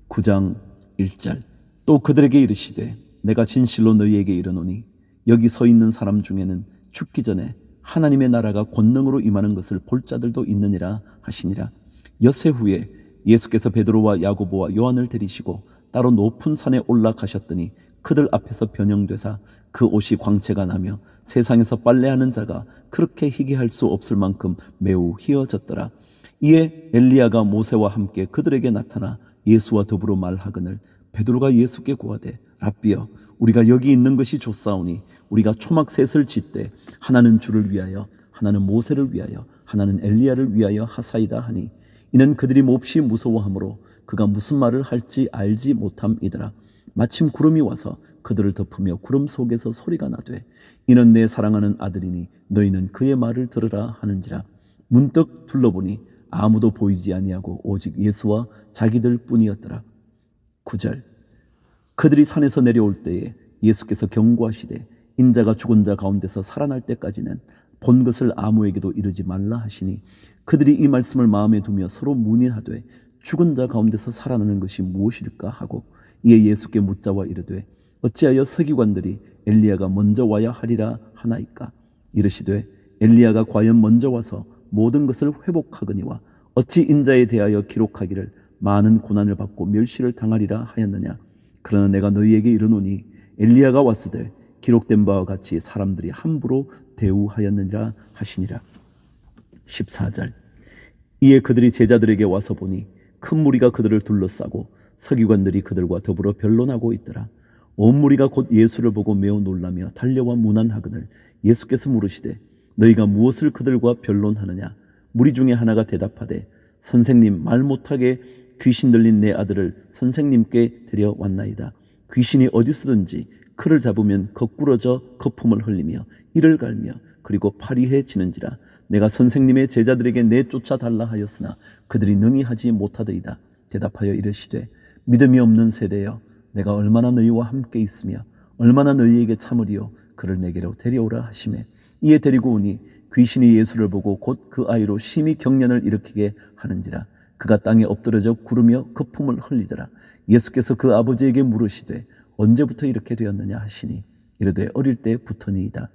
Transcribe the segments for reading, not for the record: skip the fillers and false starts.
9장 1절. 또 그들에게 이르시되 내가 진실로 너희에게 이르노니 여기 서 있는 사람 중에는 죽기 전에 하나님의 나라가 권능으로 임하는 것을 볼 자들도 있느니라 하시니라. 엿새 후에 예수께서 베드로와 야고보와 요한을 데리시고 따로 높은 산에 올라가셨더니 그들 앞에서 변형되사 그 옷이 광채가 나며 세상에서 빨래하는 자가 그렇게 희게 할 수 없을 만큼 매우 희어졌더라. 이에 엘리야가 모세와 함께 그들에게 나타나 예수와 더불어 말하거늘 베드로가 예수께 구하되 랍비여 우리가 여기 있는 것이 좋사오니 우리가 초막셋을 짓되 하나는 주를 위하여 하나는 모세를 위하여 하나는 엘리야를 위하여 하사이다 하니 이는 그들이 몹시 무서워하므로 그가 무슨 말을 할지 알지 못함이더라. 마침 구름이 와서 그들을 덮으며 구름 속에서 소리가 나되 이는 내 사랑하는 아들이니 너희는 그의 말을 들으라 하는지라. 문득 둘러보니 아무도 보이지 아니하고 오직 예수와 자기들 뿐이었더라. 9절. 그들이 산에서 내려올 때에 예수께서 경고하시되 인자가 죽은 자 가운데서 살아날 때까지는 본 것을 아무에게도 이르지 말라 하시니 그들이 이 말씀을 마음에 두며 서로 문의하되 죽은 자 가운데서 살아나는 것이 무엇일까 하고 이에 예수께 묻자와 이르되 어찌하여 서기관들이 엘리야가 먼저 와야 하리라 하나이까. 이르시되 엘리야가 과연 먼저 와서 모든 것을 회복하거니와 어찌 인자에 대하여 기록하기를 많은 고난을 받고 멸시를 당하리라 하였느냐. 그러나 내가 너희에게 이르노니 엘리야가 왔으되 기록된 바와 같이 사람들이 함부로 대우하였느니라 하시니라. 14절. 이에 그들이 제자들에게 와서 보니 큰 무리가 그들을 둘러싸고 서기관들이 그들과 더불어 변론하고 있더라. 온 무리가 곧 예수를 보고 매우 놀라며 달려와 문안하거늘 예수께서 물으시되 너희가 무엇을 그들과 변론하느냐. 무리 중에 하나가 대답하되 선생님 말 못하게 귀신 들린 내 아들을 선생님께 데려왔나이다. 귀신이 어디서든지 그를 잡으면 거꾸러져 거품을 흘리며 이를 갈며 그리고 파리해지는지라. 내가 선생님의 제자들에게 내쫓아 달라 하였으나 그들이 능히 하지 못하더이다. 대답하여 이르시되 믿음이 없는 세대여 내가 얼마나 너희와 함께 있으며 얼마나 너희에게 참으리요. 그를 내게로 데려오라 하시매 이에 데리고 오니 귀신이 예수를 보고 곧 그 아이로 심히 경련을 일으키게 하는지라. 그가 땅에 엎드러져 구르며 거품을 흘리더라. 예수께서 그 아버지에게 물으시되 언제부터 이렇게 되었느냐 하시니 이르되 어릴 때부터니이다.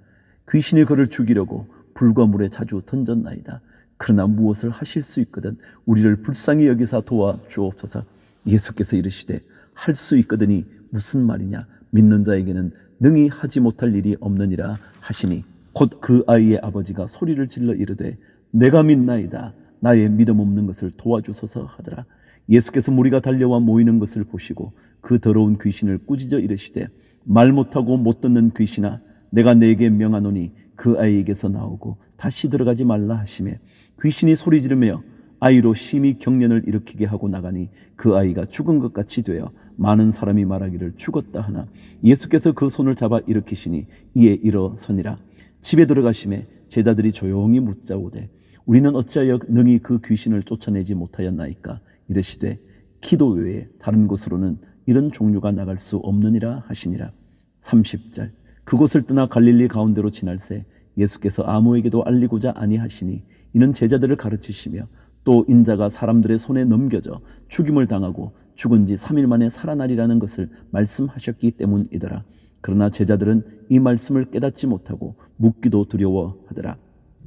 귀신이 그를 죽이려고 불과 물에 자주 던졌나이다. 그러나 무엇을 하실 수 있거든 우리를 불쌍히 여기사 도와주옵소서. 예수께서 이르시되 할 수 있거든이 무슨 말이냐. 믿는 자에게는 능히 하지 못할 일이 없느니라 하시니 곧 그 아이의 아버지가 소리를 질러 이르되 내가 믿나이다. 나의 믿음 없는 것을 도와주소서 하더라. 예수께서 무리가 달려와 모이는 것을 보시고 그 더러운 귀신을 꾸짖어 이르시되 말 못하고 못 듣는 귀신아 내가 네게 명하노니 그 아이에게서 나오고 다시 들어가지 말라 하시매 귀신이 소리 지르며 아이로 심히 경련을 일으키게 하고 나가니 그 아이가 죽은 것 같이 되어 많은 사람이 말하기를 죽었다 하나 예수께서 그 손을 잡아 일으키시니 이에 일어서니라. 집에 들어가심에 제자들이 조용히 묻자오되 우리는 어찌하여 능히 그 귀신을 쫓아내지 못하였나이까. 이르시되 기도 외에 다른 곳으로는 이런 종류가 나갈 수 없느니라 하시니라. 30절. 그곳을 떠나 갈릴리 가운데로 지날새 예수께서 아무에게도 알리고자 아니하시니 이는 제자들을 가르치시며 또 인자가 사람들의 손에 넘겨져 죽임을 당하고 죽은 지 3일 만에 살아나리라는 것을 말씀하셨기 때문이더라. 그러나 제자들은 이 말씀을 깨닫지 못하고 묻기도 두려워하더라.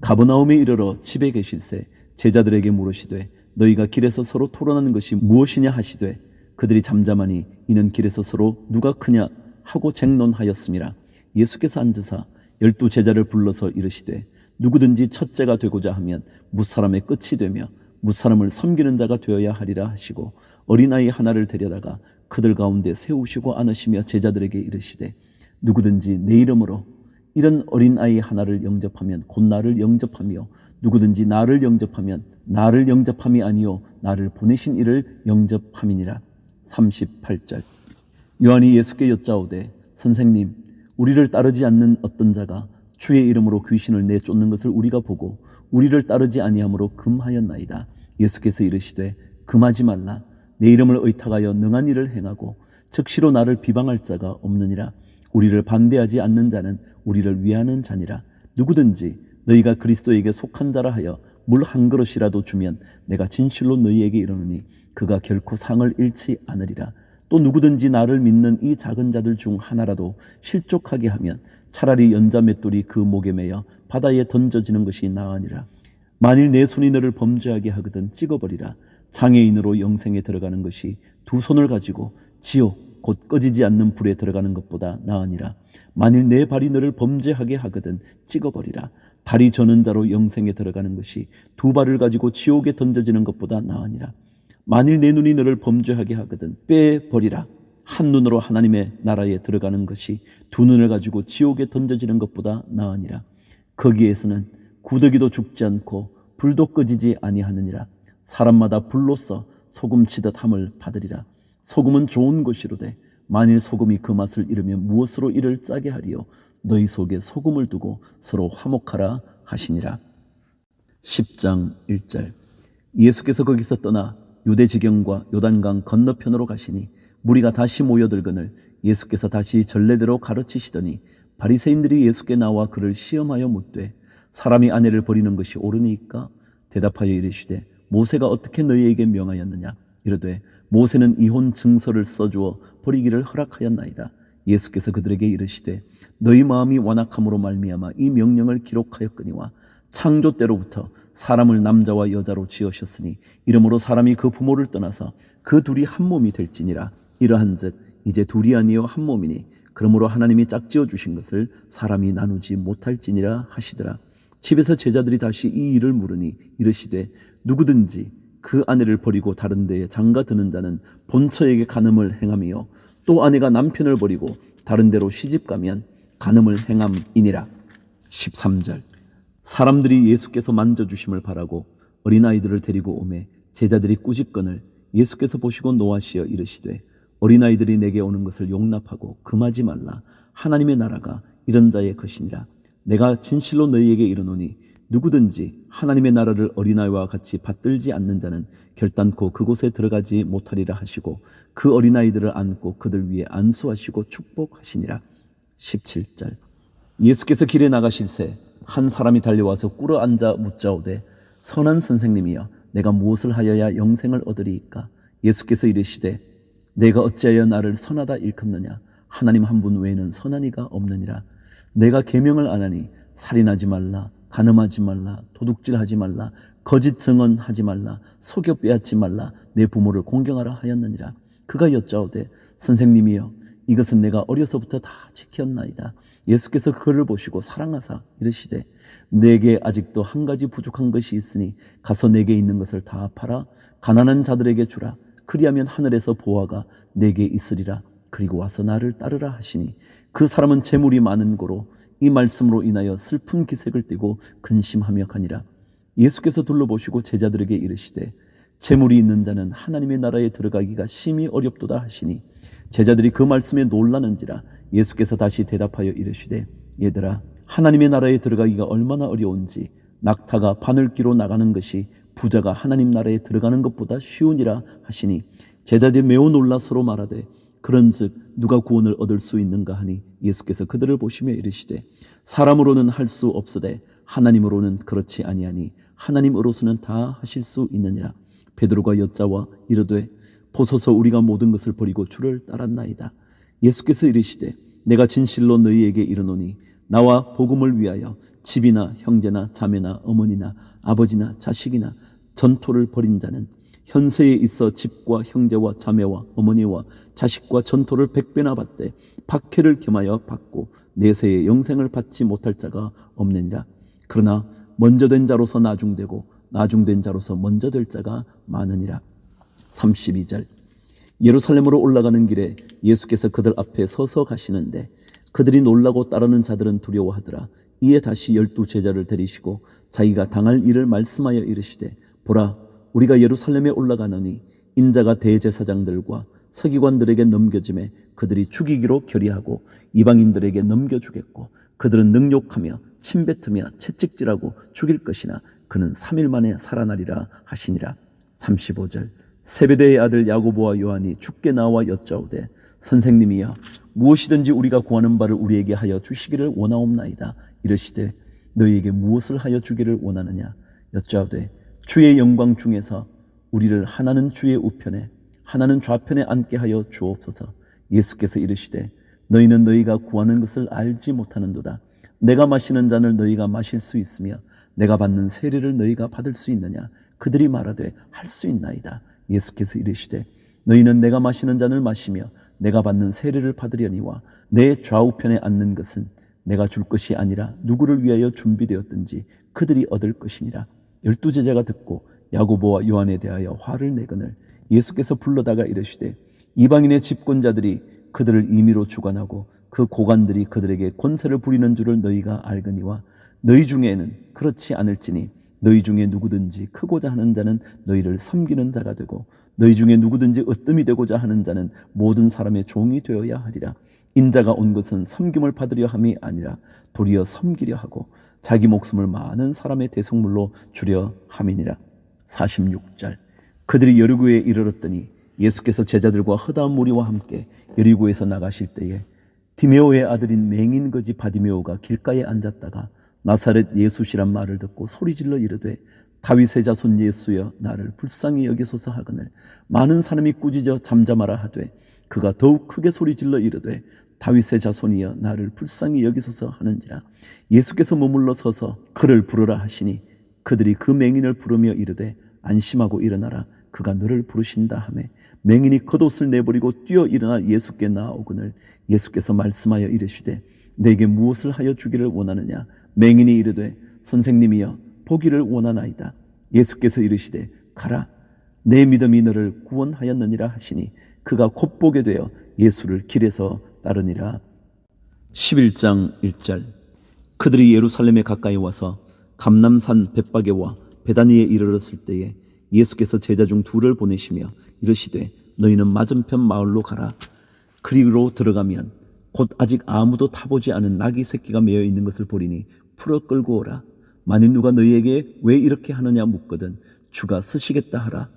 가버나움에 이르러 집에 계실새 제자들에게 물으시되 너희가 길에서 서로 토론하는 것이 무엇이냐 하시되 그들이 잠잠하니 이는 길에서 서로 누가 크냐 하고 쟁론하였음이라. 예수께서 앉으사 12 제자를 불러서 이르시되 누구든지 첫째가 되고자 하면 무사람의 끝이 되며 무사람을 섬기는 자가 되어야 하리라 하시고 어린아이 하나를 데려다가 그들 가운데 세우시고 안으시며 제자들에게 이르시되 누구든지 내 이름으로 이런 어린아이 하나를 영접하면 곧 나를 영접하며 누구든지 나를 영접하면 나를 영접함이 아니요 나를 보내신 이를 영접함이니라. 38절. 요한이 예수께 여짜오되 선생님 우리를 따르지 않는 어떤 자가 주의 이름으로 귀신을 내쫓는 것을 우리가 보고 우리를 따르지 아니하므로 금하였나이다. 예수께서 이르시되 금하지 말라. 내 이름을 의탁하여 능한 일을 행하고 즉시로 나를 비방할 자가 없느니라. 우리를 반대하지 않는 자는 우리를 위하는 자니라. 누구든지 너희가 그리스도에게 속한 자라 하여 물 한 그릇이라도 주면 내가 진실로 너희에게 이르노니 그가 결코 상을 잃지 않으리라. 또 누구든지 나를 믿는 이 작은 자들 중 하나라도 실족하게 하면 차라리 연자 맷돌이 그 목에 매여 바다에 던져지는 것이 나으니라. 만일 내 손이 너를 범죄하게 하거든 찍어버리라. 장애인으로 영생에 들어가는 것이 두 손을 가지고 지옥 곧 꺼지지 않는 불에 들어가는 것보다 나으니라. 만일 내 발이 너를 범죄하게 하거든 찍어버리라. 다리 저는 자로 영생에 들어가는 것이 두 발을 가지고 지옥에 던져지는 것보다 나으니라. 만일 내 눈이 너를 범죄하게 하거든 빼버리라. 한 눈으로 하나님의 나라에 들어가는 것이 두 눈을 가지고 지옥에 던져지는 것보다 나으니라. 거기에서는 구더기도 죽지 않고 불도 꺼지지 아니하느니라. 사람마다 불로써 소금 치듯 함을 받으리라. 소금은 좋은 것이로되 만일 소금이 그 맛을 잃으면 무엇으로 이를 짜게 하리요. 너희 속에 소금을 두고 서로 화목하라 하시니라. 10장 1절. 예수께서 거기서 떠나 유대지경과 요단강 건너편으로 가시니 무리가 다시 모여들거늘 예수께서 다시 전례대로 가르치시더니 바리새인들이 예수께 나와 그를 시험하여 묻되 사람이 아내를 버리는 것이 옳으니까? 대답하여 이르시되 모세가 어떻게 너희에게 명하였느냐? 이르되 모세는 이혼 증서를 써주어 버리기를 허락하였나이다. 예수께서 그들에게 이르시되 너희 마음이 완악함으로 말미암아 이 명령을 기록하였거니와 창조 때로부터 사람을 남자와 여자로 지으셨으니 이러므로 사람이 그 부모를 떠나서 그 둘이 한 몸이 될지니라. 이러한즉 이제 둘이 아니요 한 몸이니 그러므로 하나님이 짝지어 주신 것을 사람이 나누지 못할지니라 하시더라. 집에서 제자들이 다시 이 일을 물으니 이르시되 누구든지 그 아내를 버리고 다른 데에 장가드는 자는 본처에게 간음을 행함이요 또 아내가 남편을 버리고 다른 데로 시집가면 간음을 행함이니라. 13절. 사람들이 예수께서 만져주심을 바라고 어린아이들을 데리고 오매 제자들이 꾸짖거늘 예수께서 보시고 노하시어 이르시되 어린아이들이 내게 오는 것을 용납하고 금하지 말라. 하나님의 나라가 이런 자의 것이니라. 내가 진실로 너희에게 이르노니 누구든지 하나님의 나라를 어린아이와 같이 받들지 않는 자는 결단코 그곳에 들어가지 못하리라 하시고 그 어린아이들을 안고 그들 위에 안수하시고 축복하시니라. 17절. 예수께서 길에 나가실새 한 사람이 달려와서 꿇어 앉아 묻자오되 선한 선생님이여 내가 무엇을 하여야 영생을 얻으리이까? 예수께서 이르시되 내가 어찌하여 나를 선하다 일컫느냐? 하나님 한 분 외에는 선한 이가 없느니라. 내가 계명을 안 하니 살인하지 말라, 간음하지 말라, 도둑질하지 말라, 거짓 증언하지 말라, 속여 빼앗지 말라, 내 부모를 공경하라 하였느니라. 그가 여짜오되 선생님이여 이것은 내가 어려서부터 다 지켰나이다. 예수께서 그를 보시고 사랑하사 이르시되 내게 아직도 한 가지 부족한 것이 있으니 가서 내게 있는 것을 다 팔아 가난한 자들에게 주라. 그리하면 하늘에서 보화가 내게 있으리라. 그리고 와서 나를 따르라 하시니 그 사람은 재물이 많은 고로 이 말씀으로 인하여 슬픈 기색을 띠고 근심하며 가니라. 예수께서 둘러보시고 제자들에게 이르시되 재물이 있는 자는 하나님의 나라에 들어가기가 심히 어렵도다 하시니 제자들이 그 말씀에 놀라는지라. 예수께서 다시 대답하여 이르시되 얘들아 하나님의 나라에 들어가기가 얼마나 어려운지 낙타가 바늘귀로 나가는 것이 부자가 하나님 나라에 들어가는 것보다 쉬우니라 하시니 제자들이 매우 놀라 서로 말하되 그런즉 누가 구원을 얻을 수 있는가 하니 예수께서 그들을 보시며 이르시되 사람으로는 할 수 없으되 하나님으로는 그렇지 아니하니 하나님으로서는 다 하실 수 있느니라. 베드로가 여짜와 이르되 보소서 우리가 모든 것을 버리고 주를 따랐나이다. 예수께서 이르시되 내가 진실로 너희에게 이르노니 나와 복음을 위하여 집이나 형제나 자매나 어머니나 아버지나 자식이나 전토를 벌인 자는 현세에 있어 집과 형제와 자매와 어머니와 자식과 전토를 100배나 받되 박해를 겸하여 받고 내세에 영생을 받지 못할 자가 없느니라. 그러나 먼저 된 자로서 나중되고 나중된 자로서 먼저 될 자가 많으니라. 32절. 예루살렘으로 올라가는 길에 예수께서 그들 앞에 서서 가시는데 그들이 놀라고 따르는 자들은 두려워하더라. 이에 다시 12 제자를 데리시고 자기가 당할 일을 말씀하여 이르시되 보라 우리가 예루살렘에 올라가노니 인자가 대제사장들과 서기관들에게 넘겨짐에 그들이 죽이기로 결의하고 이방인들에게 넘겨주겠고 그들은 능욕하며 침뱉으며 채찍질하고 죽일 것이나 그는 3일 만에 살아나리라 하시니라. 35절. 세베대의 아들 야고보와 요한이 주께 나와 여짜오되 선생님이여 무엇이든지 우리가 구하는 바를 우리에게 하여 주시기를 원하옵나이다. 이르시되 너희에게 무엇을 하여 주기를 원하느냐? 여짜오되 주의 영광 중에서 우리를 하나는 주의 우편에 하나는 좌편에 앉게 하여 주옵소서. 예수께서 이르시되 너희는 너희가 구하는 것을 알지 못하는도다. 내가 마시는 잔을 너희가 마실 수 있으며 내가 받는 세례를 너희가 받을 수 있느냐. 그들이 말하되 할 수 있나이다. 예수께서 이르시되 너희는 내가 마시는 잔을 마시며 내가 받는 세례를 받으려니와 내 좌우편에 앉는 것은 내가 줄 것이 아니라 누구를 위하여 준비되었든지 그들이 얻을 것이니라. 12제자가 듣고 야고보와 요한에 대하여 화를 내거늘 예수께서 불러다가 이르시되 이방인의 집권자들이 그들을 임의로 주관하고 그 고관들이 그들에게 권세를 부리는 줄을 너희가 알거니와 너희 중에는 그렇지 않을지니 너희 중에 누구든지 크고자 하는 자는 너희를 섬기는 자가 되고 너희 중에 누구든지 으뜸이 되고자 하는 자는 모든 사람의 종이 되어야 하리라. 인자가 온 것은 섬김을 받으려 함이 아니라 도리어 섬기려 하고 자기 목숨을 많은 사람의 대속물로 주려 함이니라. 46절. 그들이 여리고에 이르렀더니 예수께서 제자들과 허다한 무리와 함께 여리고에서 나가실 때에 디메오의 아들인 맹인 거지 바디메오가 길가에 앉았다가 나사렛 예수시란 말을 듣고 소리질러 이르되 다윗의 자손 예수여 나를 불쌍히 여기소서 하거늘 많은 사람이 꾸짖어 잠잠하라 하되 그가 더욱 크게 소리질러 이르되 다윗의 자손이여 나를 불쌍히 여기소서 하는지라. 예수께서 머물러 서서 그를 부르라 하시니 그들이 그 맹인을 부르며 이르되 안심하고 일어나라 그가 너를 부르신다 하매 맹인이 겉옷을 내버리고 뛰어 일어나 예수께 나아오거늘 예수께서 말씀하여 이르시되 내게 무엇을 하여 주기를 원하느냐. 맹인이 이르되 선생님이여 보기를 원하나이다. 예수께서 이르시되 가라 내 믿음이 너를 구원하였느니라 하시니 그가 곧 보게 되어 예수를 길에서 따르니라. 11장 1절. 그들이 예루살렘에 가까이 와서 감람산 벳바게와 베다니에 이르렀을 때에 예수께서 제자 중 둘을 보내시며 이르시되 너희는 맞은편 마을로 가라. 그리로 들어가면 곧 아직 아무도 타보지 않은 나귀 새끼가 매여 있는 것을 보리니 풀어 끌고 오라. 만일 누가 너희에게 왜 이렇게 하느냐 묻거든 주가 쓰시겠다 하라.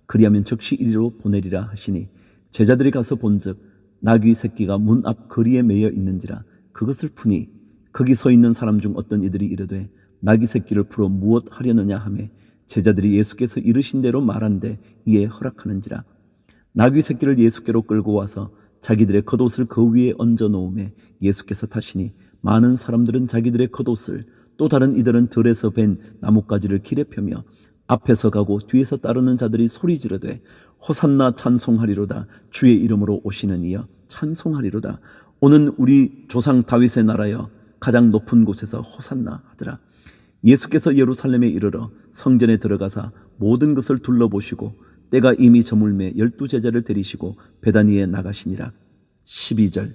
그리하면 즉시 이리로 보내리라 하시니 제자들이 가서 본즉 나귀 새끼가 문 앞 거리에 매여 있는지라. 그것을 푸니 거기 서 있는 사람 중 어떤 이들이 이르되 나귀 새끼를 풀어 무엇 하려느냐 하매 제자들이 예수께서 이르신 대로 말한데 이에 허락하는지라. 나귀 새끼를 예수께로 끌고 와서 자기들의 겉옷을 그 위에 얹어 놓음에 예수께서 타시니 많은 사람들은 자기들의 겉옷을 또 다른 이들은 들에서 벤 나뭇가지를 길에 펴며 앞에서 가고 뒤에서 따르는 자들이 소리 지르되 호산나 찬송하리로다. 주의 이름으로 오시는 이여 찬송하리로다. 오는 우리 조상 다윗의 나라여 가장 높은 곳에서 호산나 하더라. 예수께서 예루살렘에 이르러 성전에 들어가사 모든 것을 둘러보시고 때가 이미 저물매 12제자를 데리시고 베다니에 나가시니라. 12절.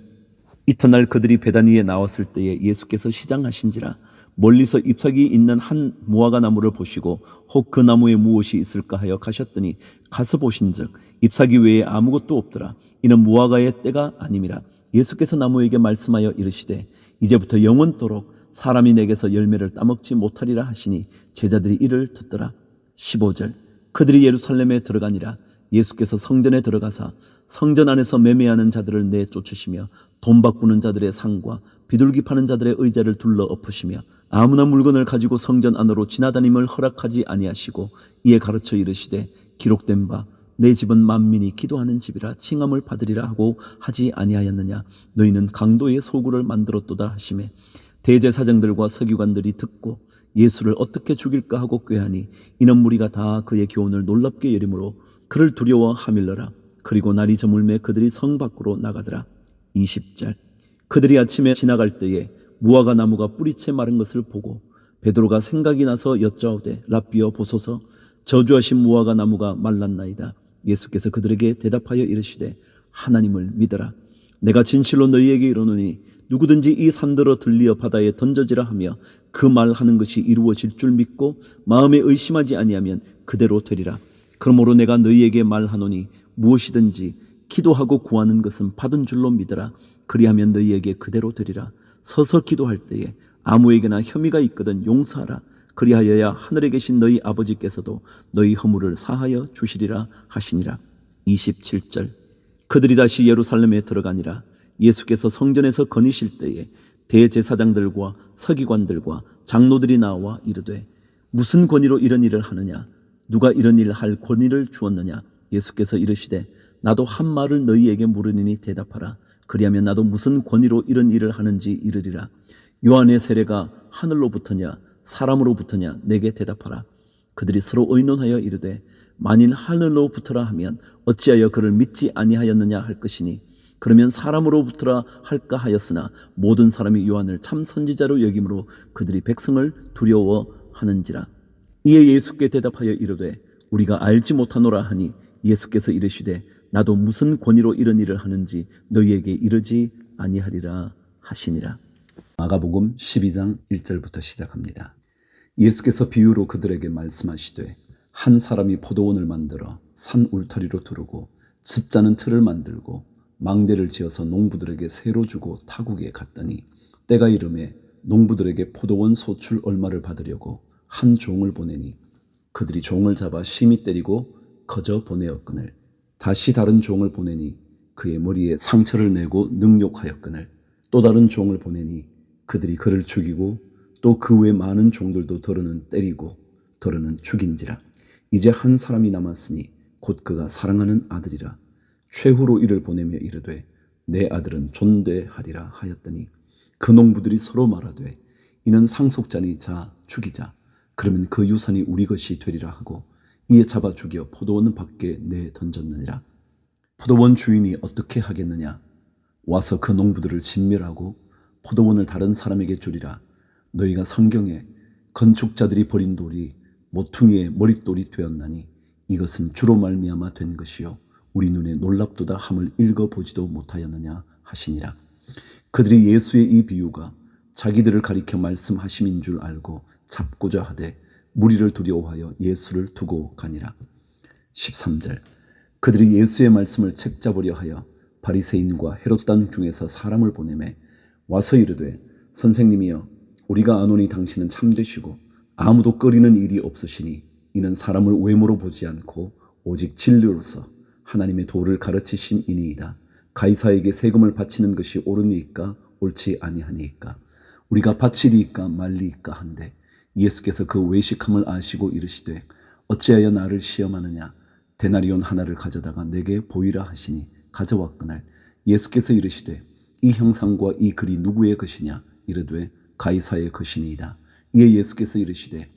이튿날 그들이 베다니에 나왔을 때에 예수께서 시장하신지라. 멀리서 잎사귀 있는 한 무화과 나무를 보시고 혹 그 나무에 무엇이 있을까 하여 가셨더니 가서 보신즉 잎사귀 외에 아무것도 없더라. 이는 무화과의 때가 아님이라. 예수께서 나무에게 말씀하여 이르시되 이제부터 영원토록 사람이 내게서 열매를 따먹지 못하리라 하시니 제자들이 이를 듣더라. 15절. 그들이 예루살렘에 들어가니라. 예수께서 성전에 들어가사 성전 안에서 매매하는 자들을 내쫓으시며 돈 바꾸는 자들의 상과 비둘기 파는 자들의 의자를 둘러 엎으시며 아무나 물건을 가지고 성전 안으로 지나다님을 허락하지 아니하시고 이에 가르쳐 이르시되 기록된 바 내 집은 만민이 기도하는 집이라 칭함을 받으리라 하고 하지 아니하였느냐. 너희는 강도의 소굴을 만들었도다 하시매 대제사장들과 서기관들이 듣고 예수를 어떻게 죽일까 하고 꾀하니 이는 무리가 다 그의 교훈을 놀랍게 여김으로 그를 두려워하밀러라. 그리고 날이 저물매 그들이 성 밖으로 나가더라. 20절. 그들이 아침에 지나갈 때에 무화과 나무가 뿌리채 마른 것을 보고 베드로가 생각이 나서 여짜오되 랍비여 보소서 저주하신 무화과 나무가 말랐나이다. 예수께서 그들에게 대답하여 이르시되 하나님을 믿어라. 내가 진실로 너희에게 이르노니 누구든지 이 산들어 들리어 바다에 던져지라 하며 그 말하는 것이 이루어질 줄 믿고 마음에 의심하지 아니하면 그대로 되리라. 그러므로 내가 너희에게 말하노니 무엇이든지 기도하고 구하는 것은 받은 줄로 믿어라. 그리하면 너희에게 그대로 되리라. 서서 기도할 때에 아무에게나 혐의가 있거든 용서하라. 그리하여야 하늘에 계신 너희 아버지께서도 너희 허물을 사하여 주시리라 하시니라. 27절. 그들이 다시 예루살렘에 들어가니라. 예수께서 성전에서 거니실 때에 대제사장들과 서기관들과 장로들이 나와 이르되 무슨 권위로 이런 일을 하느냐? 누가 이런 일을 할 권위를 주었느냐? 예수께서 이르시되 나도 한 말을 너희에게 물으니 대답하라. 그리하면 나도 무슨 권위로 이런 일을 하는지 이르리라. 요한의 세례가 하늘로부터냐 사람으로부터냐? 내게 대답하라. 그들이 서로 의논하여 이르되 만일 하늘로부터라 하면 어찌하여 그를 믿지 아니하였느냐 할 것이니 그러면 사람으로부터라 할까 하였으나 모든 사람이 요한을 참 선지자로 여김으로 그들이 백성을 두려워하는지라. 이에 예수께 대답하여 이르되 우리가 알지 못하노라 하니 예수께서 이르시되 나도 무슨 권위로 이런 일을 하는지 너희에게 이르지 아니하리라 하시니라. 마가복음 12장 1절부터 시작합니다. 예수께서 비유로 그들에게 말씀하시되 한 사람이 포도원을 만들어 산 울타리로 두르고 습자는 틀을 만들고 망대를 지어서 농부들에게 새로 주고 타국에 갔더니 때가 이르매 농부들에게 포도원 소출 얼마를 받으려고 한 종을 보내니 그들이 종을 잡아 심히 때리고 거저 보내었거늘 다시 다른 종을 보내니 그의 머리에 상처를 내고 능욕하였거늘 또 다른 종을 보내니 그들이 그를 죽이고 또 그 외 많은 종들도 더러는 때리고 더러는 죽인지라. 이제 한 사람이 남았으니 곧 그가 사랑하는 아들이라. 최후로 이를 보내며 이르되 내 아들은 존대하리라 하였더니 그 농부들이 서로 말하되 이는 상속자니 자 죽이자. 그러면 그 유산이 우리 것이 되리라 하고 이에 잡아 죽여 포도원 밖에 내 던졌느니라. 포도원 주인이 어떻게 하겠느냐? 와서 그 농부들을 진멸하고 포도원을 다른 사람에게 주리라. 너희가 성경에 건축자들이 버린 돌이 모퉁이의 머릿돌이 되었나니 이것은 주로 말미암아 된 것이요 우리 눈에 놀랍도다 함을 읽어보지도 못하였느냐 하시니라. 그들이 예수의 이 비유가 자기들을 가리켜 말씀하심인 줄 알고 잡고자 하되 무리를 두려워하여 예수를 두고 가니라. 13절 그들이 예수의 말씀을 책잡으려 하여 바리새인과 헤롯당 중에서 사람을 보내매 와서 이르되 선생님이여 우리가 아노니 당신은 참되시고 아무도 꺼리는 일이 없으시니 이는 사람을 외모로 보지 않고 오직 진리로서 하나님의 도를 가르치심이니이다. 가이사에게 세금을 바치는 것이 옳으니까 옳지 아니하니까 우리가 바치리이까 말리이까 한데 예수께서 그 외식함을 아시고 이르시되 어찌하여 나를 시험하느냐 데나리온 하나를 가져다가 내게 보이라 하시니 가져왔거늘 예수께서 이르시되 이 형상과 이 글이 누구의 것이냐 이르되 가이사의 것이니이다. 이에 예수께서 이르시되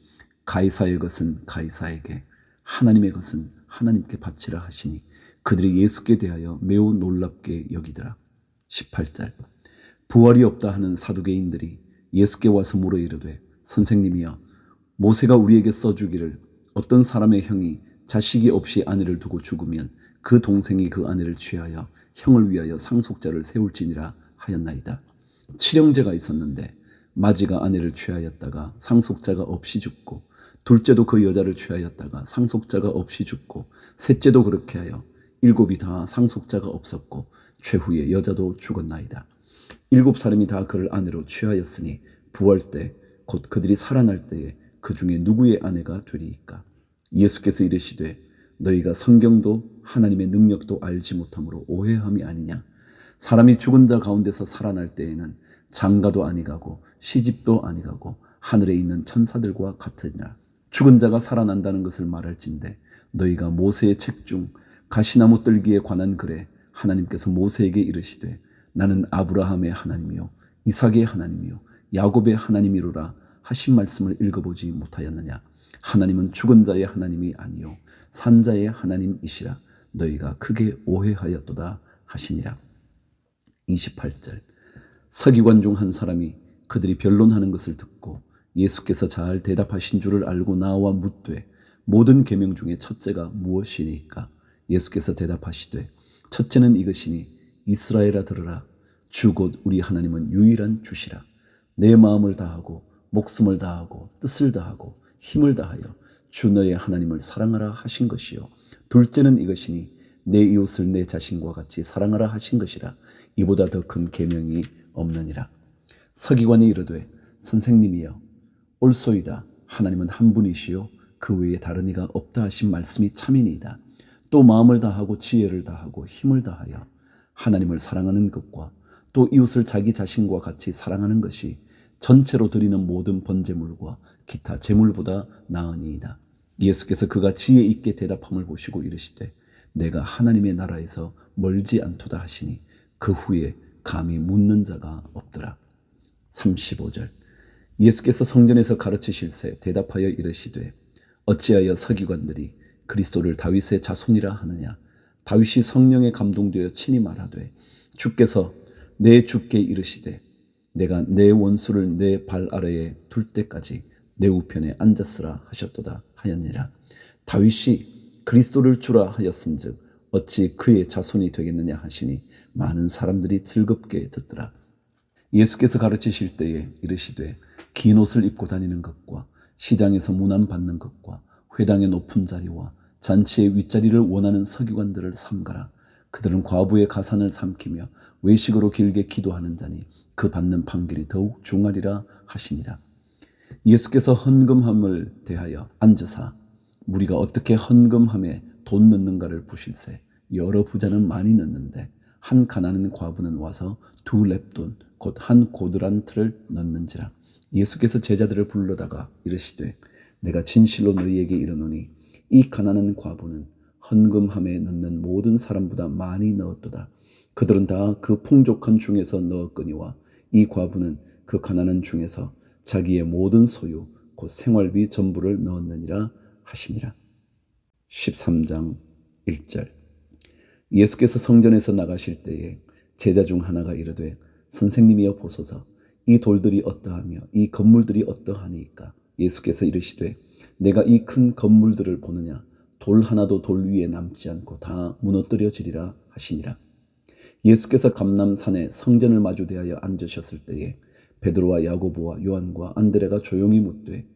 가이사의 것은 가이사에게 하나님의 것은 하나님께 바치라 하시니 그들이 예수께 대하여 매우 놀랍게 여기더라. 18절 부활이 없다 하는 사두개인들이 예수께 와서 물어 이르되 선생님이여 모세가 우리에게 써주기를 어떤 사람의 형이 자식이 없이 아내를 두고 죽으면 그 동생이 그 아내를 취하여 형을 위하여 상속자를 세울지니라 하였나이다. 칠형제가 있었는데 마지가 아내를 취하였다가 상속자가 없이 죽고 둘째도 그 여자를 취하였다가 상속자가 없이 죽고 셋째도 그렇게 하여 일곱이 다 상속자가 없었고 최후에 여자도 죽었나이다. 7사람이 다 그를 아내로 취하였으니 부활 때 곧 그들이 살아날 때에 그 중에 누구의 아내가 되리이까? 예수께서 이르시되 너희가 성경도 하나님의 능력도 알지 못함으로 오해함이 아니냐? 사람이 죽은 자 가운데서 살아날 때에는 장가도 아니가고 시집도 아니가고 하늘에 있는 천사들과 같으니라. 죽은 자가 살아난다는 것을 말할진대 너희가 모세의 책 중 가시나무 뜰기에 관한 글에 하나님께서 모세에게 이르시되 나는 아브라함의 하나님이요 이삭의 하나님이요 야곱의 하나님이로라 하신 말씀을 읽어보지 못하였느냐? 하나님은 죽은 자의 하나님이 아니요 산 자의 하나님이시라. 너희가 크게 오해하였도다 하시니라. 28절 서기관 중 한 사람이 그들이 변론하는 것을 듣고 예수께서 잘 대답하신 줄을 알고 나와 묻되 모든 계명 중에 첫째가 무엇이니까? 예수께서 대답하시되 첫째는 이것이니 이스라엘아 들으라. 주 곧 우리 하나님은 유일한 주시라. 내 마음을 다하고 목숨을 다하고 뜻을 다하고 힘을 다하여 주 너의 하나님을 사랑하라 하신 것이요 둘째는 이것이니 내 이웃을 내 자신과 같이 사랑하라 하신 것이라. 이보다 더 큰 계명이 없느니라. 서기관이 이르되 선생님이여 옳소이다. 하나님은 한 분이시요 그 외에 다른 이가 없다 하신 말씀이 참이니이다. 또 마음을 다하고 지혜를 다하고 힘을 다하여 하나님을 사랑하는 것과 또 이웃을 자기 자신과 같이 사랑하는 것이 전체로 드리는 모든 번제물과 기타 제물보다 나으니이다. 예수께서 그가 지혜 있게 대답함을 보시고 이르시되 내가 하나님의 나라에서 멀지 않도다 하시니 그 후에 감히 묻는 자가 없더라. 35절. 예수께서 성전에서 가르치실새 대답하여 이르시되 어찌하여 서기관들이 그리스도를 다윗의 자손이라 하느냐. 다윗이 성령에 감동되어 친히 말하되 주께서 내 주께 이르시되 내가 내 원수를 내 발 아래에 둘 때까지 내 우편에 앉았으라 하셨도다 하였니라. 다윗이 그리스도를 주라 하였은즉 어찌 그의 자손이 되겠느냐 하시니 많은 사람들이 즐겁게 듣더라. 예수께서 가르치실 때에 이르시되 긴 옷을 입고 다니는 것과 시장에서 문안 받는 것과 회당의 높은 자리와 잔치의 윗자리를 원하는 서기관들을 삼가라. 그들은 과부의 가산을 삼키며 외식으로 길게 기도하는 자니 그 받는 판결이 더욱 중하리라 하시니라. 예수께서 헌금함을 대하여 앉으사 우리가 어떻게 헌금함에 돈 넣는가를 보실세 여러 부자는 많이 넣는데 한 가난한 과부는 와서 2렙돈 곧 한 고드란트를 넣는지라. 예수께서 제자들을 불러다가 이르시되 내가 진실로 너희에게 이르노니 이 가난한 과부는 헌금함에 넣는 모든 사람보다 많이 넣었도다. 그들은 다 그 풍족한 중에서 넣었거니와 이 과부는 그 가난한 중에서 자기의 모든 소유 곧 생활비 전부를 넣었느니라 하시니라. 13장 1절. 예수께서 성전에서 나가실 때에 제자 중 하나가 이르되 선생님이여 보소서 이 돌들이 어떠하며 이 건물들이 어떠하니까. 예수께서 이르시되 내가 이 큰 건물들을 보느냐. 돌 하나도 돌 위에 남지 않고 다 무너뜨려지리라 하시니라. 예수께서 감람산에 성전을 마주 대하여 앉으셨을 때에 베드로와 야고보와 요한과 안드레가 조용히 묻되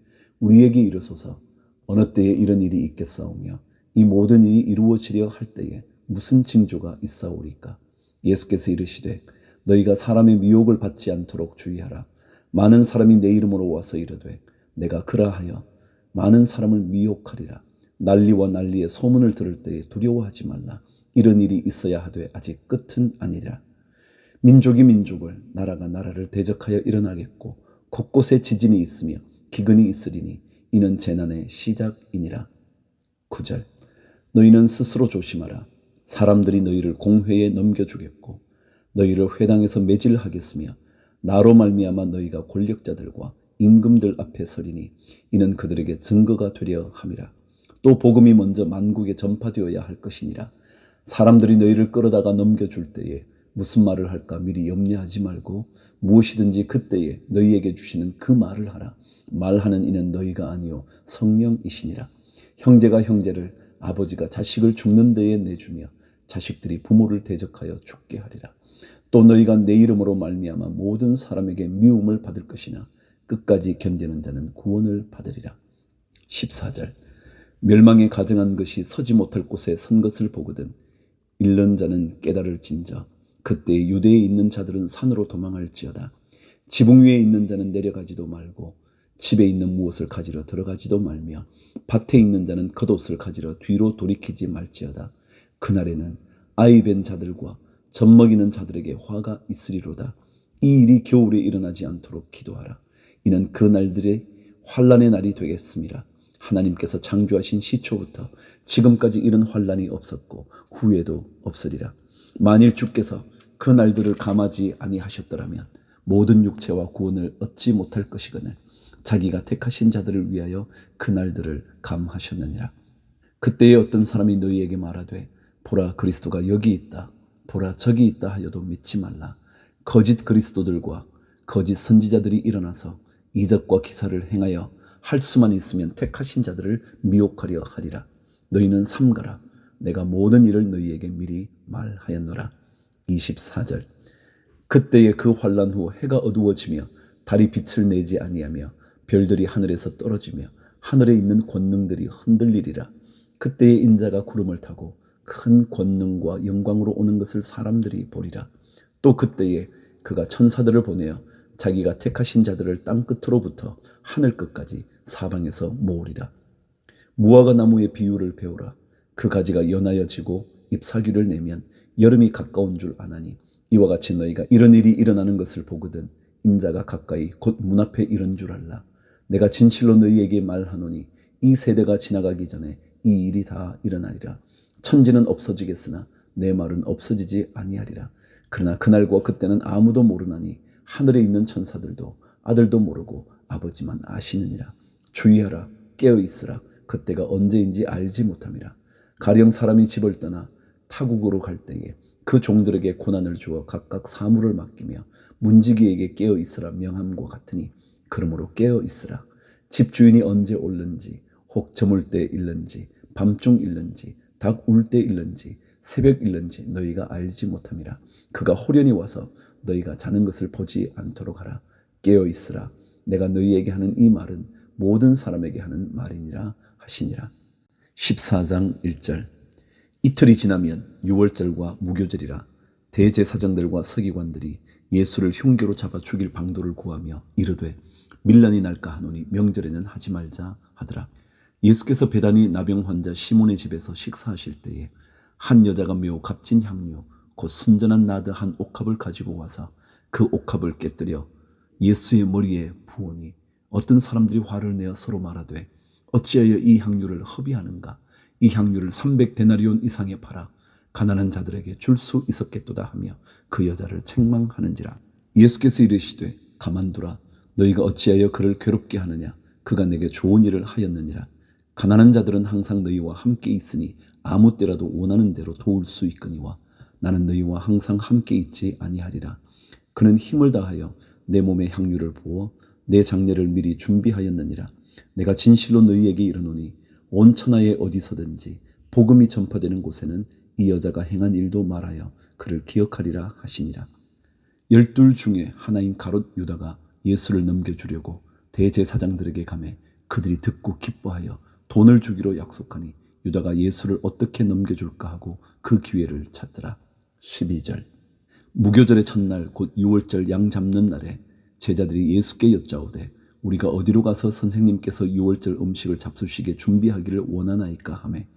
우리에게 이르소서 어느 때에 이런 일이 있겠사오며 이 모든 일이 이루어지려 할 때에 무슨 징조가 있사오리까. 예수께서 이르시되 너희가 사람의 미혹을 받지 않도록 주의하라. 많은 사람이 내 이름으로 와서 이르되 내가 그라하여 많은 사람을 미혹하리라. 난리와 난리의 소문을 들을 때에 두려워하지 말라. 이런 일이 있어야 하되 아직 끝은 아니라. 민족이 민족을 나라가 나라를 대적하여 일어나겠고 곳곳에 지진이 있으며 기근이 있으리니 이는 재난의 시작이니라. 9절. 너희는 스스로 조심하라. 사람들이 너희를 공회에 넘겨주겠고 너희를 회당에서 매질하겠으며 나로 말미암아 너희가 권력자들과 임금들 앞에 서리니 이는 그들에게 증거가 되려 함이라. 또 복음이 먼저 만국에 전파되어야 할 것이니라. 사람들이 너희를 끌어다가 넘겨줄 때에 무슨 말을 할까 미리 염려하지 말고 무엇이든지 그때에 너희에게 주시는 그 말을 하라. 말하는 이는 너희가 아니요 성령이시니라. 형제가 형제를 아버지가 자식을 죽는 데에 내주며 자식들이 부모를 대적하여 죽게 하리라. 또 너희가 내 이름으로 말미암아 모든 사람에게 미움을 받을 것이나 끝까지 견디는 자는 구원을 받으리라. 14절. 멸망에 가증한 것이 서지 못할 곳에 선 것을 보거든 잃는 자는 깨달을진저 그때 유대에 있는 자들은 산으로 도망할지어다. 지붕 위에 있는 자는 내려가지도 말고 집에 있는 무엇을 가지러 들어가지도 말며 밭에 있는 자는 겉옷을 가지러 뒤로 돌이키지 말지어다. 그날에는 아이 뵌 자들과 젖먹이는 자들에게 화가 있으리로다. 이 일이 겨울에 일어나지 않도록 기도하라. 이는 그 날들의 환난의 날이 되겠습니다. 하나님께서 창조하신 시초부터 지금까지 이런 환난이 없었고 후에도 없으리라. 만일 주께서 그 날들을 감하지 아니하셨더라면 모든 육체와 구원을 얻지 못할 것이거늘 자기가 택하신 자들을 위하여 그 날들을 감하셨느니라. 그때에 어떤 사람이 너희에게 말하되 보라 그리스도가 여기 있다 보라 저기 있다 하여도 믿지 말라. 거짓 그리스도들과 거짓 선지자들이 일어나서 이적과 기사를 행하여 할 수만 있으면 택하신 자들을 미혹하려 하리라. 너희는 삼가라. 내가 모든 일을 너희에게 미리 말하였노라. 24절. 그때에 그 환난 후 해가 어두워지며 달이 빛을 내지 아니하며 별들이 하늘에서 떨어지며 하늘에 있는 권능들이 흔들리리라. 그때에 인자가 구름을 타고 큰 권능과 영광으로 오는 것을 사람들이 보리라. 또 그때에 그가 천사들을 보내어 자기가 택하신 자들을 땅 끝으로부터 하늘 끝까지 사방에서 모으리라. 무화과 나무의 비유를 배우라. 그 가지가 연하여지고 잎사귀를 내면 여름이 가까운 줄 아나니 이와 같이 너희가 이런 일이 일어나는 것을 보거든 인자가 가까이 곧 문 앞에 이른 줄 알라. 내가 진실로 너희에게 말하노니 이 세대가 지나가기 전에 이 일이 다 일어나리라. 천지는 없어지겠으나 내 말은 없어지지 아니하리라. 그러나 그날과 그때는 아무도 모르나니 하늘에 있는 천사들도 아들도 모르고 아버지만 아시느니라. 주의하라, 깨어 있으라. 그때가 언제인지 알지 못함이라. 가령 사람이 집을 떠나 타국으로 갈 때에 그 종들에게 고난을 주어 각각 사물을 맡기며 문지기에게 깨어 있으라 명함과 같으니 그러므로 깨어 있으라. 집주인이 언제 올는지 혹 저물 때 일는지 밤중 일는지 닭 울 때 일는지 새벽 일는지 너희가 알지 못함이라. 그가 호련히 와서 너희가 자는 것을 보지 않도록 하라. 깨어 있으라. 내가 너희에게 하는 이 말은 모든 사람에게 하는 말이니라 하시니라. 14장 1절. 이틀이 지나면 유월절과 무교절이라. 대제사장들과 서기관들이 예수를 흉계로 잡아 죽일 방도를 구하며 이르되 밀란이 날까 하노니 명절에는 하지 말자 하더라. 예수께서 베다니 나병 환자 시몬의 집에서 식사하실 때에 한 여자가 매우 값진 향료 곧 순전한 나드 한 옥합을 가지고 와서 그 옥합을 깨뜨려 예수의 머리에 부으니 어떤 사람들이 화를 내어 서로 말하되 어찌하여 이 향료를 허비하는가. 이 향료를 300데나리온 이상에 팔아 가난한 자들에게 줄 수 있었겠도다 하며 그 여자를 책망하는지라. 예수께서 이르시되 가만두라. 너희가 어찌하여 그를 괴롭게 하느냐. 그가 내게 좋은 일을 하였느니라. 가난한 자들은 항상 너희와 함께 있으니 아무 때라도 원하는 대로 도울 수 있거니와 나는 너희와 항상 함께 있지 아니하리라. 그는 힘을 다하여 내 몸에 향유를 부어 내 장례를 미리 준비하였느니라. 내가 진실로 너희에게 이르노니 온 천하에 어디서든지 복음이 전파되는 곳에는 이 여자가 행한 일도 말하여 그를 기억하리라 하시니라. 12 중에 하나인 가롯 유다가 예수를 넘겨주려고 대제사장들에게 가매 그들이 듣고 기뻐하여 돈을 주기로 약속하니 유다가 예수를 어떻게 넘겨줄까 하고 그 기회를 찾더라. 12절. 무교절의 첫날 곧 유월절 양 잡는 날에 제자들이 예수께 여짜오되 우리가 어디로 가서 선생님께서 유월절 음식을 잡수시게 준비하기를 원하나이까 하매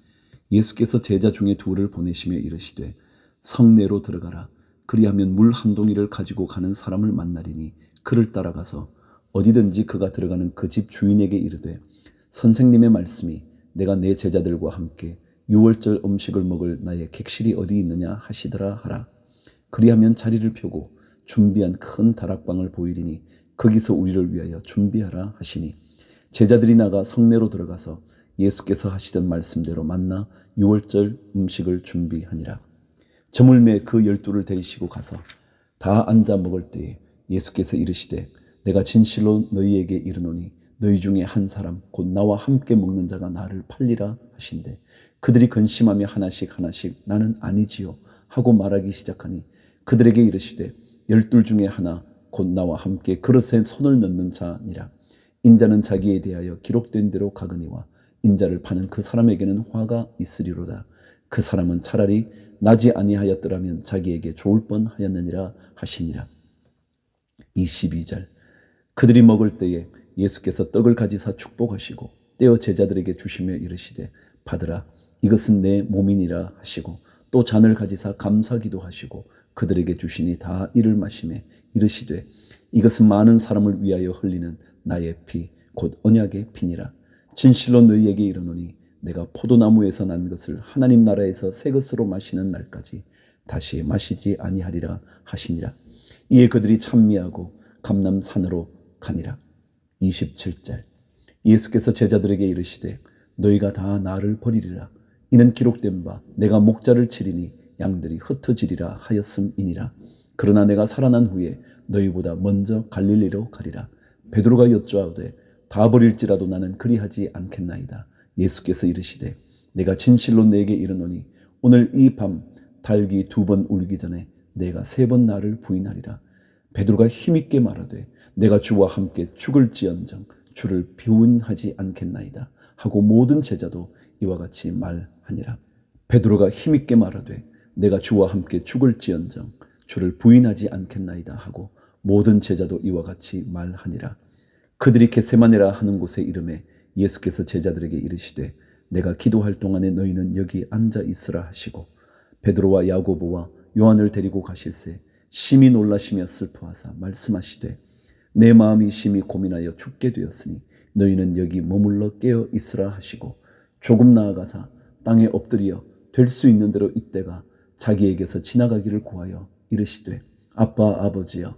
예수께서 제자 중에 둘을 보내시며 이르시되 성내로 들어가라. 그리하면 물 한 동이를 가지고 가는 사람을 만나리니 그를 따라가서 어디든지 그가 들어가는 그 집 주인에게 이르되 선생님의 말씀이 내가 내 제자들과 함께 유월절 음식을 먹을 나의 객실이 어디 있느냐 하시더라 하라. 그리하면 자리를 펴고 준비한 큰 다락방을 보이리니 거기서 우리를 위하여 준비하라 하시니 제자들이 나가 성내로 들어가서 예수께서 하시던 말씀대로 만나 유월절 음식을 준비하니라. 저물매 그 12를 데리시고 가서 다 앉아 먹을 때에 예수께서 이르시되 내가 진실로 너희에게 이르노니 너희 중에 한 사람 곧 나와 함께 먹는 자가 나를 팔리라 하신대 그들이 근심하며 하나씩 나는 아니지요 하고 말하기 시작하니 그들에게 이르시되 12 중에 하나 곧 나와 함께 그릇에 손을 넣는 자니라. 인자는 자기에 대하여 기록된 대로 가거니와 인자를 파는 그 사람에게는 화가 있으리로다. 그 사람은 차라리 나지 아니하였더라면 자기에게 좋을 뻔하였느니라 하시니라. 22절. 그들이 먹을 때에 예수께서 떡을 가지사 축복하시고 떼어 제자들에게 주시며 이르시되 받으라 이것은 내 몸이니라 하시고 또 잔을 가지사 감사기도 하시고 그들에게 주시니 다 이를 마시매 이르시되 이것은 많은 사람을 위하여 흘리는 나의 피 곧 언약의 피니라. 진실로 너희에게 이르노니 내가 포도나무에서 난 것을 하나님 나라에서 새 것으로 마시는 날까지 다시 마시지 아니하리라 하시니라. 이에 그들이 찬미하고 감람산으로 가니라. 27절. 예수께서 제자들에게 이르시되 너희가 다 나를 버리리라. 이는 기록된 바 내가 목자를 치리니 양들이 흩어지리라 하였음이니라. 그러나 내가 살아난 후에 너희보다 먼저 갈릴리로 가리라. 베드로가 여쭈하되 다 버릴지라도 나는 그리하지 않겠나이다. 예수께서 이르시되 내가 진실로 내게 이르노니 오늘 이 밤 닭이 2번 울기 전에 내가 3번 나를 부인하리라. 베드로가 힘있게 말하되 내가 주와 함께 죽을지언정 주를 부인하지 않겠나이다 하고 모든 제자도 이와 같이 말하니라. 베드로가 힘있게 말하되 내가 주와 함께 죽을지언정 주를 부인하지 않겠나이다 하고 모든 제자도 이와 같이 말하니라. 그들이 겟세마네라 하는 곳에 이름에 예수께서 제자들에게 이르시되 내가 기도할 동안에 너희는 여기 앉아 있으라 하시고 베드로와 야고보와 요한을 데리고 가실새 심히 놀라시며 슬퍼하사 말씀하시되 내 마음이 심히 고민하여 죽게 되었으니 너희는 여기 머물러 깨어 있으라 하시고 조금 나아가사 땅에 엎드려 될 수 있는 대로 이때가 자기에게서 지나가기를 구하여 이르시되 아빠 아버지여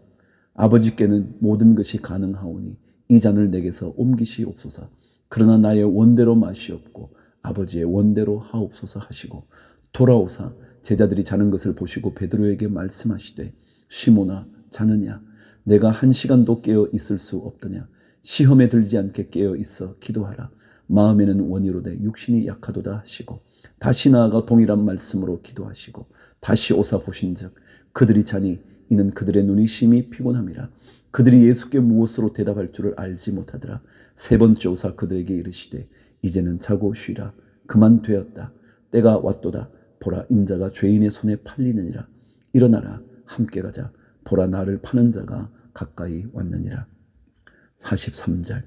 아버지께는 모든 것이 가능하오니 이 잔을 내게서 옮기시옵소서. 그러나 나의 원대로 마시옵고 아버지의 원대로 하옵소서 하시고 돌아오사 제자들이 자는 것을 보시고 베드로에게 말씀하시되 시몬아 자느냐 내가 1시간도 깨어 있을 수 없더냐 시험에 들지 않게 깨어 있어 기도하라. 마음에는 원이로되 육신이 약하도다 하시고 다시 나아가 동일한 말씀으로 기도하시고 다시 오사 보신즉 그들이 자니 이는 그들의 눈이 심히 피곤함이라. 그들이 예수께 무엇으로 대답할 줄을 알지 못하더라. 세 번째 오사 그들에게 이르시되 이제는 자고 쉬라. 그만 되었다. 때가 왔도다. 보라 인자가 죄인의 손에 팔리느니라. 일어나라 함께 가자. 보라 나를 파는 자가 가까이 왔느니라. 43절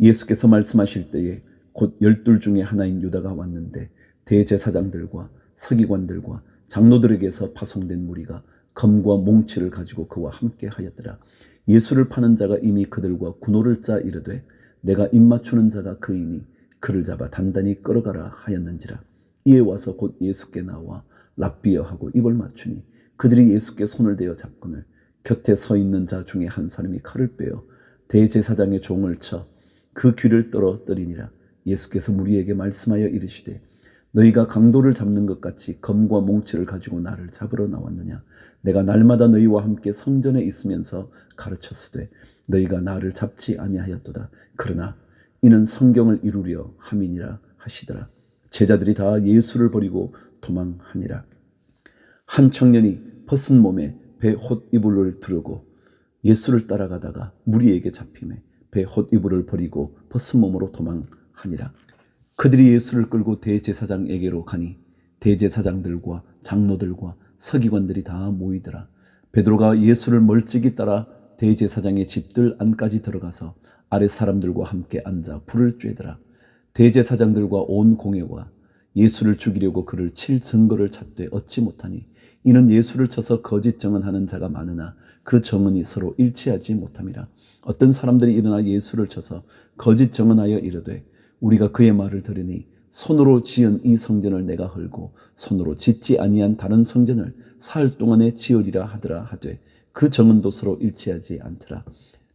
예수께서 말씀하실 때에 곧 12 중에 하나인 유다가 왔는데 대제사장들과 서기관들과 장로들에게서 파송된 무리가 검과 몽치를 가지고 그와 함께 하였더라. 예수를 파는 자가 이미 그들과 군호를 짜 이르되 내가 입맞추는 자가 그이니 그를 잡아 단단히 끌어가라 하였는지라. 이에 와서 곧 예수께 나와 랍비여하고 입을 맞추니 그들이 예수께 손을 대어 잡거늘 곁에 서 있는 자 중에 한 사람이 칼을 빼어 대제사장의 종을 쳐 그 귀를 떨어뜨리니라. 예수께서 무리에게 말씀하여 이르시되 너희가 강도를 잡는 것 같이 검과 몽치를 가지고 나를 잡으러 나왔느냐. 내가 날마다 너희와 함께 성전에 있으면서 가르쳤으되 너희가 나를 잡지 아니하였도다. 그러나 이는 성경을 이루려 함이니라 하시더라. 제자들이 다 예수를 버리고 도망하니라. 한 청년이 벗은 몸에 배 홑이불을 두르고 예수를 따라가다가 무리에게 잡히매 배 홑이불을 버리고 벗은 몸으로 도망하니라. 그들이 예수를 끌고 대제사장에게로 가니 대제사장들과 장로들과 서기관들이 다 모이더라. 베드로가 예수를 멀찍이 따라 대제사장의 집들 안까지 들어가서 아랫 사람들과 함께 앉아 불을 쬐더라. 대제사장들과 온 공회와 예수를 죽이려고 그를 칠 증거를 찾되 얻지 못하니 이는 예수를 쳐서 거짓 증언하는 자가 많으나 그 증언이 서로 일치하지 못함이라. 어떤 사람들이 일어나 예수를 쳐서 거짓 증언하여 이르되 우리가 그의 말을 들으니 손으로 지은 이 성전을 내가 헐고 손으로 짓지 아니한 다른 성전을 사흘 동안에 지으리라 하더라 하되 그 증언도 서로 일치하지 않더라.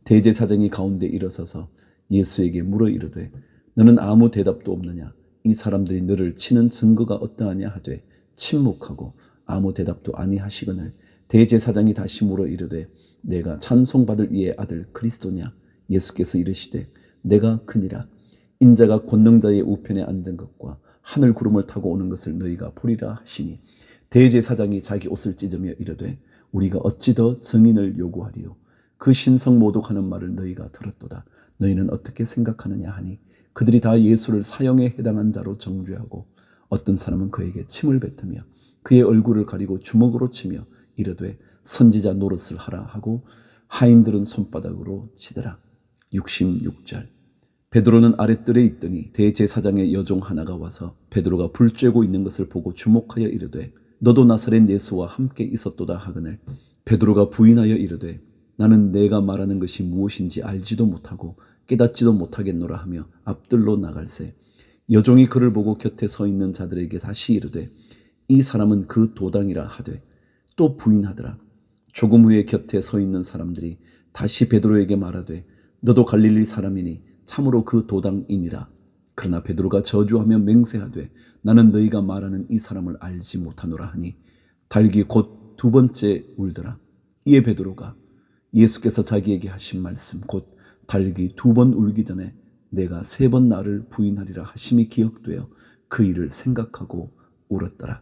대제사장이 가운데 일어서서 예수에게 물어 이르되 너는 아무 대답도 없느냐. 이 사람들이 너를 치는 증거가 어떠하냐 하되 침묵하고 아무 대답도 아니하시거늘 대제사장이 다시 물어 이르되 내가 찬송받을 이의 아들 그리스도냐. 예수께서 이르시되 내가 그니라. 인자가 권능자의 우편에 앉은 것과 하늘 구름을 타고 오는 것을 너희가 보리라 하시니 대제사장이 자기 옷을 찢으며 이르되 우리가 어찌 더 증인을 요구하리요. 그 신성 모독하는 말을 너희가 들었도다. 너희는 어떻게 생각하느냐 하니 그들이 다 예수를 사형에 해당한 자로 정죄하고 어떤 사람은 그에게 침을 뱉으며 그의 얼굴을 가리고 주먹으로 치며 이르되 선지자 노릇을 하라 하고 하인들은 손바닥으로 치더라. 66절 베드로는 아랫뜰에 있더니 대제사장의 여종 하나가 와서 베드로가 불 쬐고 있는 것을 보고 주목하여 이르되 너도 나사렛 예수와 함께 있었도다 하거늘 베드로가 부인하여 이르되 나는 내가 말하는 것이 무엇인지 알지도 못하고 깨닫지도 못하겠노라 하며 앞뜰로 나갈새 여종이 그를 보고 곁에 서 있는 자들에게 다시 이르되 이 사람은 그 도당이라 하되 또 부인하더라. 조금 후에 곁에 서 있는 사람들이 다시 베드로에게 말하되 너도 갈릴리 사람이니 참으로 그 도당이니라. 그러나 베드로가 저주하며 맹세하되 나는 너희가 말하는 이 사람을 알지 못하노라 하니 닭이 곧 두 번째 울더라. 이에 베드로가 예수께서 자기에게 하신 말씀 곧 닭이 두 번 울기 전에 내가 3번 나를 부인하리라 하심이 기억되어 그 일을 생각하고 울었더라.